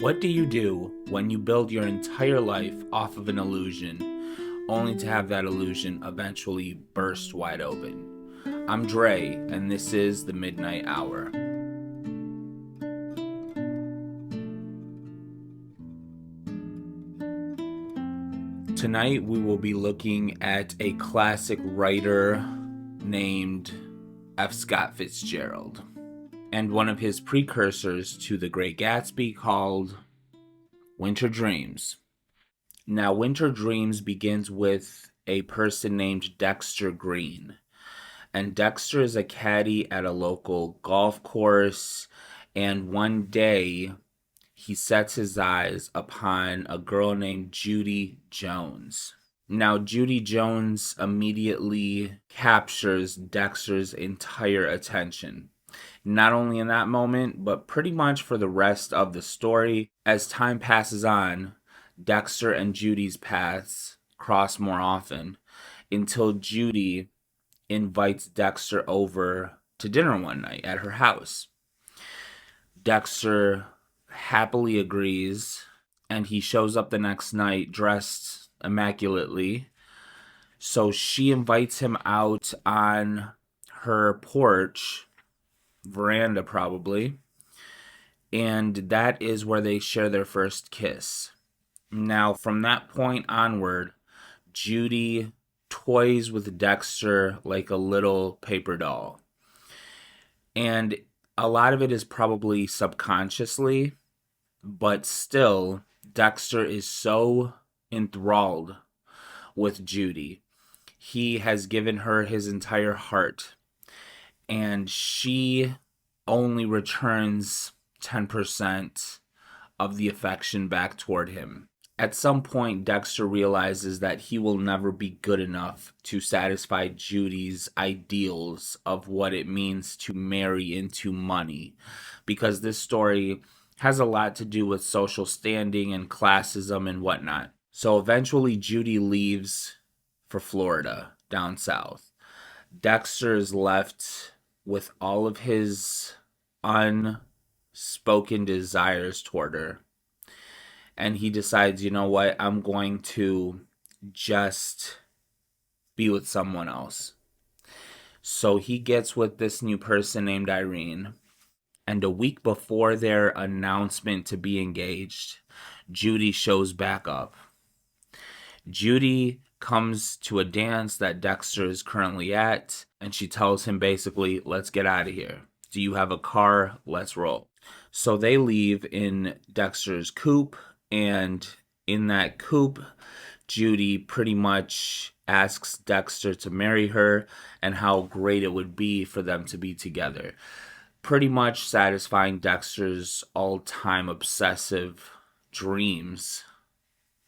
What do you do when you build your entire life off of an illusion, only to have that illusion eventually burst wide open? I'm Dre, and this is The Midnight Hour. Tonight we will be looking at a classic writer named F. Scott Fitzgerald, and one of his precursors to The Great Gatsby called Winter Dreams. Now, Winter Dreams begins with a person named Dexter Green. And Dexter is a caddy at a local golf course. And one day, he sets his eyes upon a girl named Judy Jones. Now, Judy Jones immediately captures Dexter's entire attention. Not only in that moment, but pretty much for the rest of the story. As time passes on, Dexter and Judy's paths cross more often until Judy invites Dexter over to dinner one night at her house. Dexter happily agrees, and he shows up the next night dressed immaculately. So she invites him out on her porch, veranda probably, and that is where they share their first kiss. Now, from that point onward, Judy toys with Dexter like a little paper doll. And a lot of it is probably subconsciously, but still, Dexter is so enthralled with Judy. He has given her his entire heart, and she only returns 10% of the affection back toward him. At some point, Dexter realizes that he will never be good enough to satisfy Judy's ideals of what it means to marry into money, because this story has a lot to do with social standing and classism and whatnot. So eventually, Judy leaves for Florida, down south. Dexter is left with all of his unspoken desires toward her. And he decides, you know what, I'm going to just be with someone else. So he gets with this new person named Irene. And a week before their announcement to be engaged, Judy shows back up. Judy comes to a dance that Dexter is currently at, and she tells him basically, let's get out of here. Do you have a car? Let's roll. So they leave in Dexter's coupe. And in that coupe, Judy pretty much asks Dexter to marry her and how great it would be for them to be together. Pretty much satisfying Dexter's all-time obsessive dreams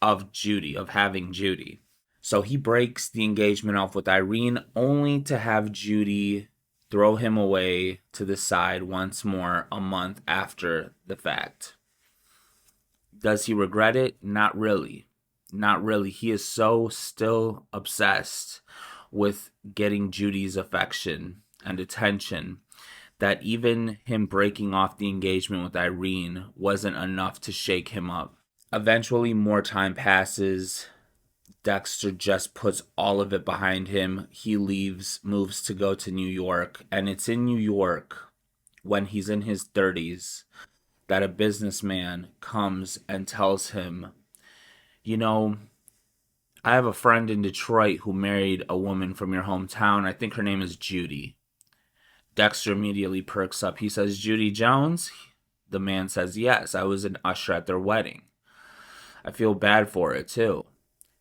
of Judy, of having Judy. So he breaks the engagement off with Irene only to have Judy throw him away to the side once more a month after the fact. Does he regret it? Not really. Not really. He is so still obsessed with getting Judy's affection and attention that even him breaking off the engagement with Irene wasn't enough to shake him up. Eventually, more time passes. Dexter just puts all of it behind him. He leaves, moves to go to New York, and it's in New York when he's in his 30s that a businessman comes and tells him, you know, I have a friend in Detroit who married a woman from your hometown. I think her name is Judy. Dexter immediately perks up. He says, Judy Jones? The man says, yes, I was an usher at their wedding. I feel bad for it too.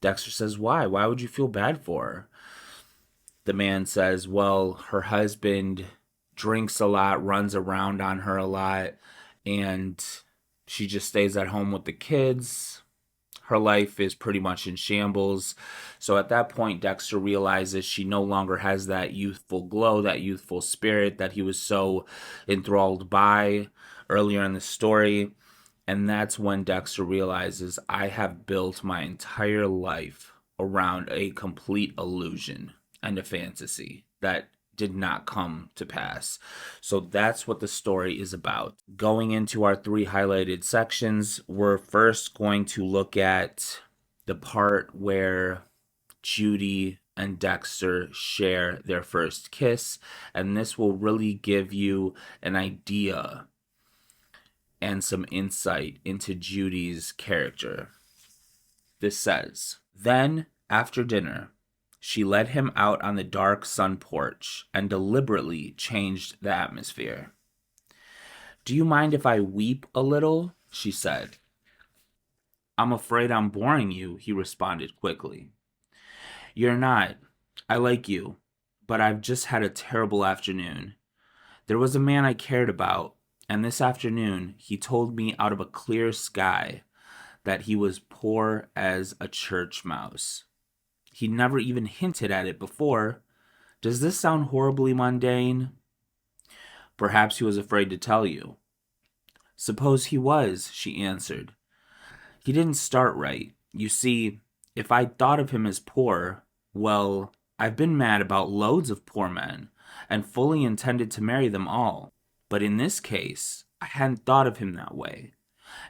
Dexter says, why? Why would you feel bad for her? The man says, well, her husband drinks a lot, runs around on her a lot, and she just stays at home with the kids. Her life is pretty much in shambles. So at that point, Dexter realizes she no longer has that youthful glow, that youthful spirit that he was so enthralled by earlier in the story. And that's when Dexter realizes, I have built my entire life around a complete illusion and a fantasy that did not come to pass. So that's what the story is about. Going into our 3 highlighted sections, we're first going to look at the part where Judy and Dexter share their first kiss, and this will really give you an idea and some insight into Judy's character. This says, "Then, after dinner, she led him out on the dark sun porch and deliberately changed the atmosphere. 'Do you mind if I weep a little?' she said. 'I'm afraid I'm boring you,' he responded quickly. 'You're not. I like you, but I've just had a terrible afternoon. There was a man I cared about, and this afternoon he told me out of a clear sky that he was poor as a church mouse. He never even hinted at it before. Does this sound horribly mundane?' 'Perhaps he was afraid to tell you.' 'Suppose he was,' she answered. 'He didn't start right. You see, if I'd thought of him as poor, well, I've been mad about loads of poor men, and fully intended to marry them all. But in this case, I hadn't thought of him that way,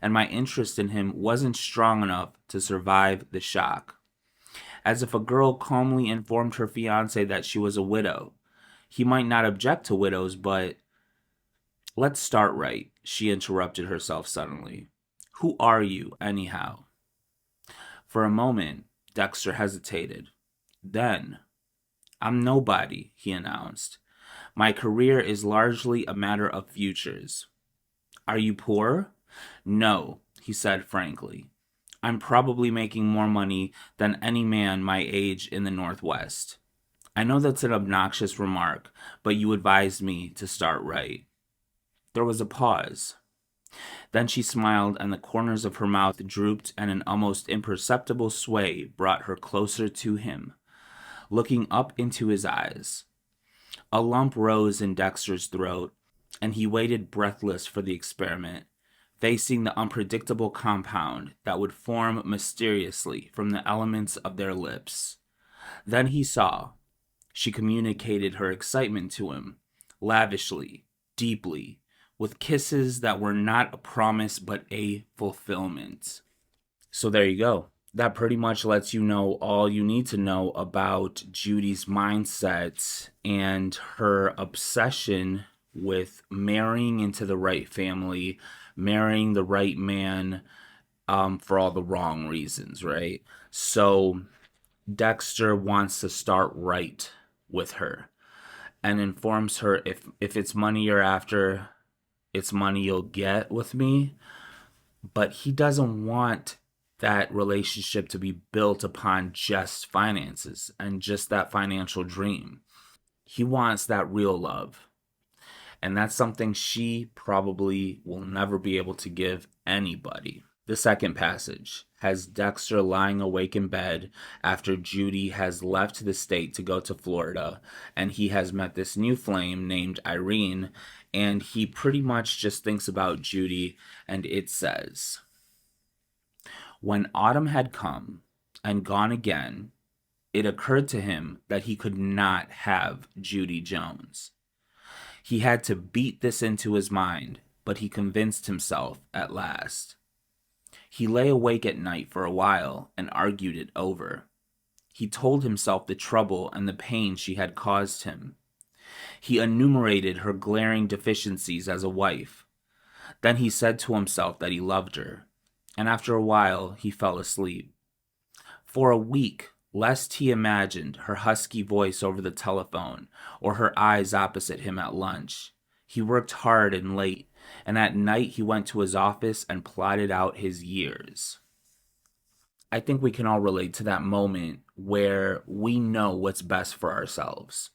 and my interest in him wasn't strong enough to survive the shock.' As if a girl calmly informed her fiancé that she was a widow. He might not object to widows, but... Let's start right," she interrupted herself suddenly. "Who are you, anyhow?" For a moment, Dexter hesitated. Then, "I'm nobody," he announced. "My career is largely a matter of futures." "Are you poor?" "No," he said frankly. "I'm probably making more money than any man my age in the Northwest. I know that's an obnoxious remark, but you advised me to start right." There was a pause. Then she smiled, and the corners of her mouth drooped, and an almost imperceptible sway brought her closer to him, looking up into his eyes. A lump rose in Dexter's throat, and he waited breathless for the experiment, facing the unpredictable compound that would form mysteriously from the elements of their lips. Then he saw. She communicated her excitement to him, lavishly, deeply, with kisses that were not a promise but a fulfillment. So there you go. That pretty much lets you know all you need to know about Judy's mindset and her obsession with marrying into the right family, marrying the right man, for all the wrong reasons, right? So Dexter wants to start right with her and informs her, if it's money you're after, it's money you'll get with me. But he doesn't want that relationship to be built upon just finances and just that financial dream. He wants that real love. And that's something she probably will never be able to give anybody. The second passage has Dexter lying awake in bed after Judy has left the state to go to Florida, and he has met this new flame named Irene, and he pretty much just thinks about Judy, and it says, "When autumn had come and gone again, it occurred to him that he could not have Judy Jones. He had to beat this into his mind, but he convinced himself at last. He lay awake at night for a while and argued it over. He told himself the trouble and the pain she had caused him. He enumerated her glaring deficiencies as a wife. Then he said to himself that he loved her, and after a while he fell asleep. For a week, lest he imagined her husky voice over the telephone or her eyes opposite him at lunch, he worked hard and late, and at night he went to his office and plotted out his years." I think we can all relate to that moment where we know what's best for ourselves.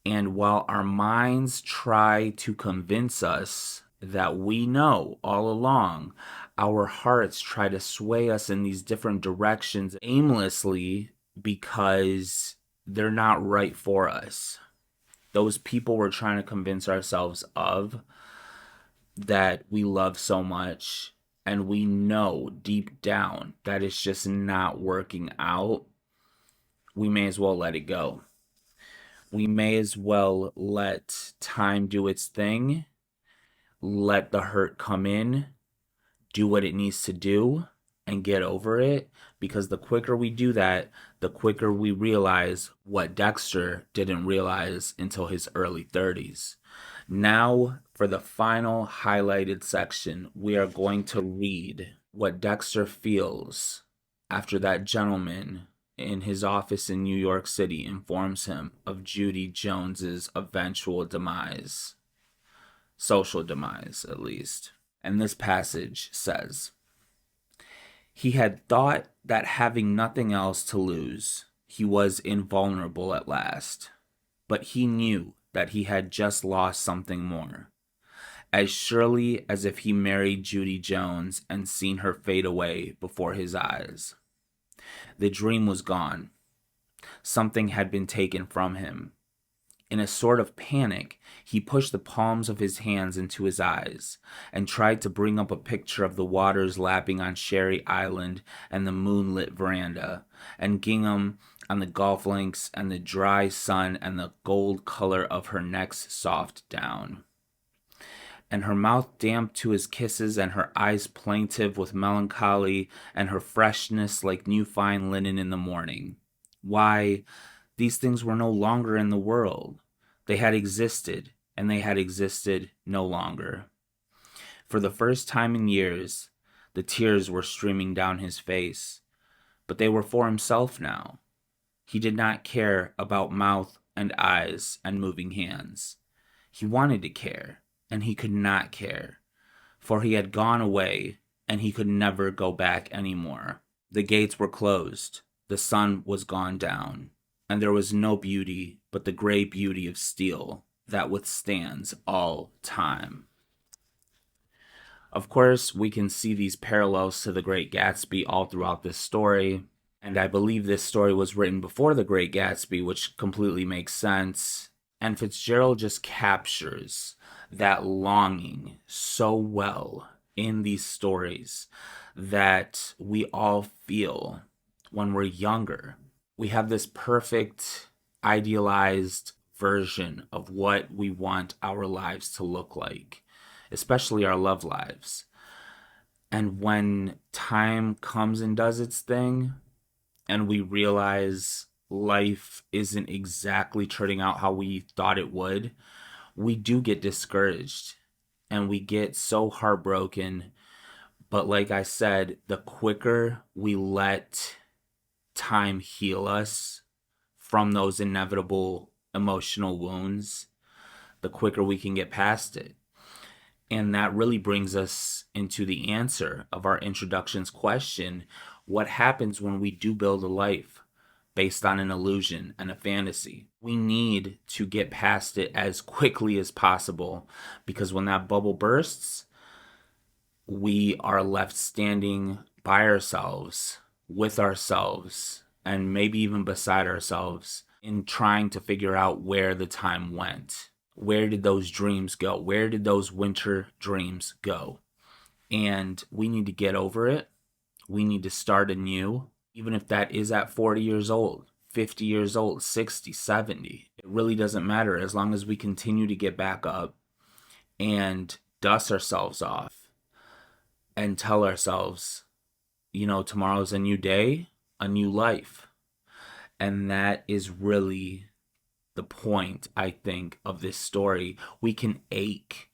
And while our minds try to convince us that we know all along, our hearts try to sway us in these different directions aimlessly because they're not right for us. Those people we're trying to convince ourselves of that we love so much, and we know deep down that it's just not working out, we may as well let it go. We may as well let time do its thing, let the hurt come in, do what it needs to do, and get over it. Because the quicker we do that, the quicker we realize what Dexter didn't realize until his early 30s. Now, for the final highlighted section, we are going to read what Dexter feels after that gentleman in his office in New York City informs him of Judy Jones's eventual demise. Social demise, at least. And this passage says, "He had thought that having nothing else to lose, he was invulnerable at last. But he knew that he had just lost something more. As surely as if he married Judy Jones and seen her fade away before his eyes. The dream was gone. Something had been taken from him. In a sort of panic, he pushed the palms of his hands into his eyes and tried to bring up a picture of the waters lapping on Sherry Island and the moonlit veranda, and gingham on the golf links and the dry sun and the gold color of her neck's soft down. And her mouth damp to his kisses, and her eyes plaintive with melancholy, and her freshness like new fine linen in the morning. Why, these things were no longer in the world. They had existed, and they had existed no longer. For the first time in years, the tears were streaming down his face, but they were for himself now. He did not care about mouth and eyes and moving hands. He wanted to care, and he could not care, for he had gone away, and he could never go back anymore. The gates were closed, the sun was gone down, and there was no beauty but the gray beauty of steel that withstands all time." Of course, we can see these parallels to The Great Gatsby all throughout this story, and I believe this story was written before The Great Gatsby, which completely makes sense. And Fitzgerald just captures that longing so well in these stories that we all feel when we're younger. We have this perfect, idealized version of what we want our lives to look like, especially our love lives. And when time comes and does its thing, and we realize life isn't exactly turning out how we thought it would, we do get discouraged and we get so heartbroken. But like I said, the quicker we let time heal us from those inevitable emotional wounds, the quicker we can get past it. And that really brings us into the answer of our introduction's question: what happens when we do build a life based on an illusion and a fantasy? We need to get past it as quickly as possible, because when that bubble bursts, we are left standing by ourselves, with ourselves, and maybe even beside ourselves, in trying to figure out where the time went. Where did those dreams go? Where did those winter dreams go? And we need to get over it. We need to start anew, even if that is at 40 years old, 50 years old, 60, 70. It really doesn't matter, as long as we continue to get back up and dust ourselves off and tell ourselves, tomorrow's a new day, a new life. And that is really the point, I think, of this story. We can ache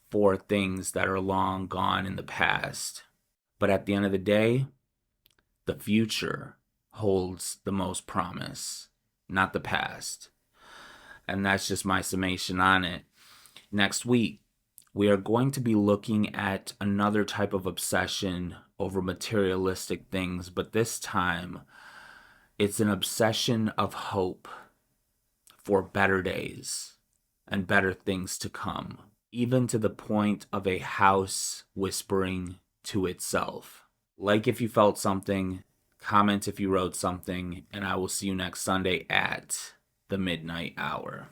for things that are long gone in the past, but at the end of the day, the future holds the most promise, not the past. And that's just my summation on it. Next week, we are going to be looking at another type of obsession over materialistic things, but this time it's an obsession of hope for better days and better things to come, even to the point of a house whispering to itself. Like if you felt something, comment if you wrote something, and I will see you next Sunday at the Midnight Hour.